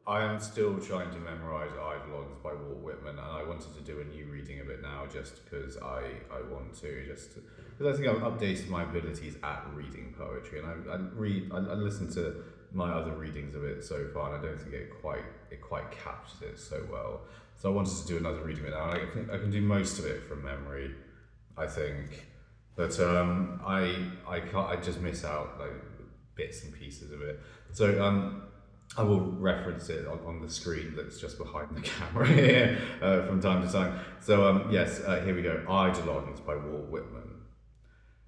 I am still trying to memorise EIDOLONS by Walt Whitman, and I wanted to do a new reading of it now just because I want to, because I think I've updated my abilities at reading poetry, and I listened to my other readings of it so far, and I don't think it quite captures it so well. So I wanted to do another reading of it now, and I can do most of it from memory, I think, but I just miss out like bits and pieces of it. So I will reference it on the screen that's just behind the camera here from time to time. So yes, here we go. EIDOLONS by Walt Whitman.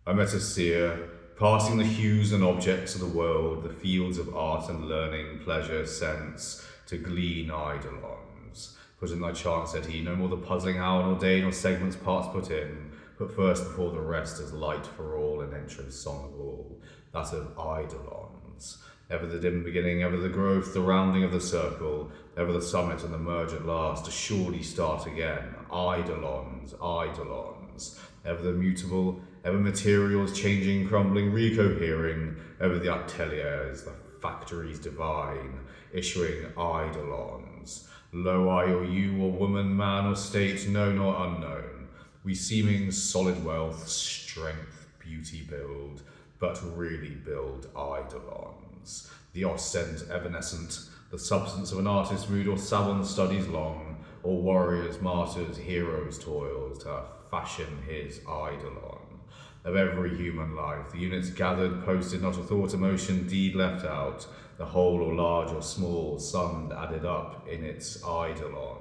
I met a seer, passing the hues and objects of the world, the fields of art and learning, pleasure, sense, to glean eidolons. Put in thy chance, said he, no more the puzzling hour nor day nor segments parts put in, put first before the rest as light for all and entrance song of all, that of eidolons. Ever the dim beginning, ever the growth, the rounding of the circle, ever the summit and the merge at last, to surely start again. Eidolons, eidolons, ever the mutable, ever materials changing, crumbling, recohering, ever the ateliers, the factories divine, issuing eidolons. Lo, I or you or woman, man or state, known or unknown, we seeming solid wealth, strength, beauty build, but really build eidolons. The ostent evanescent, the substance of an artist's mood or savant studies long, or warriors, martyrs, heroes' toils to fashion his eidolon. Of every human life, the units gathered, posted, not a thought, emotion, deed left out, the whole or large or small, summed, added up in its eidolon.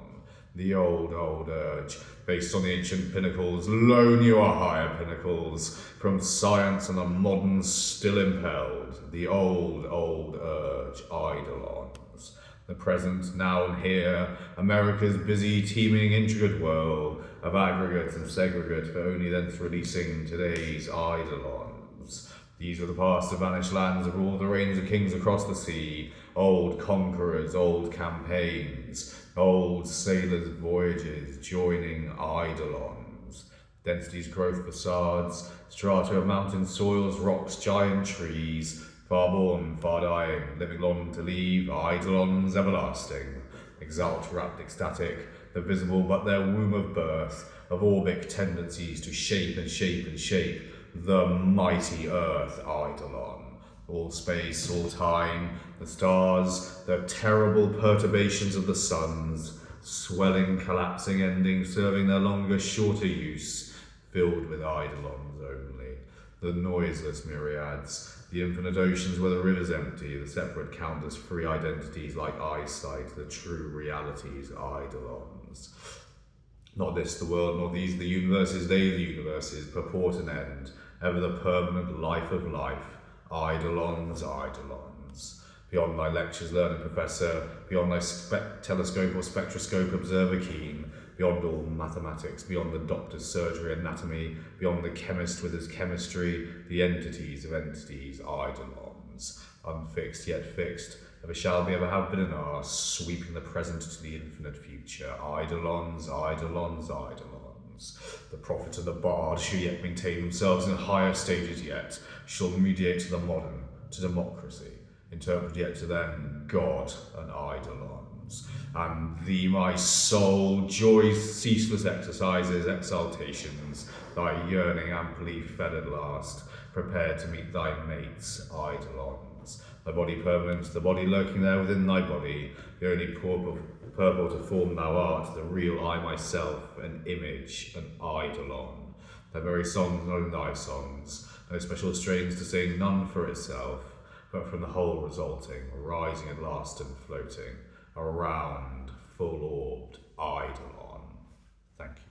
The old urge, based on the ancient pinnacles, lo, newer higher pinnacles, from science and the modern still impelled, the old urge, eidolons. The present, now and here, America's busy, teeming, intricate whirl of aggregate and segregate, for only thence releasing today's eidolons. These are the past, the vanished lands of all the reigns of kings across the sea, old conquerors, old campaigns, old sailors' voyages, joining eidolons. Densities, growth, facades, strata of mountain soils, rocks, giant trees, far born, far dying, living long to leave, eidolons everlasting. Exalt, rapt, ecstatic, the visible but their womb of birth, of orbic tendencies to shape and shape and shape, the mighty earth eidolon. All space, all time, the stars, the terrible perturbations of the suns, swelling, collapsing, ending, serving their longer, shorter use, filled with eidolons only. The noiseless myriads, the infinite oceans where the rivers empty, the separate countless free identities like eyesight, the true realities, eidolons. Not this the world, nor these the universes, they the universes, purport and end, ever the permanent life of life, eidolons, eidolons. Beyond thy lectures, learned professor, beyond thy telescope or spectroscope, observer keen, beyond all mathematics, beyond the doctor's surgery, anatomy, beyond the chemist with his chemistry, the entities of entities, eidolons. Unfixed yet fixed, ever shall be, ever have been and are, sweeping the present to the infinite future, eidolons, eidolons, eidolons. The prophet and the bard shall yet maintain themselves in higher stages yet, shall mediate to the modern, to democracy, interpret yet to them God and eidolons. And thee, my soul, joy's ceaseless exercises, exaltations, thy yearning amply fed at last, prepared to meet thy mates, eidolons. Thy body permanent, the body lurking there within thy body, the only purple to form thou art, the real I myself, an image, an eidolon. Thy very songs, not in thy songs, no special strains to sing, none for itself, but from the whole resulting, rising at last and floating, a round, full-orbed eidolon. Thank you.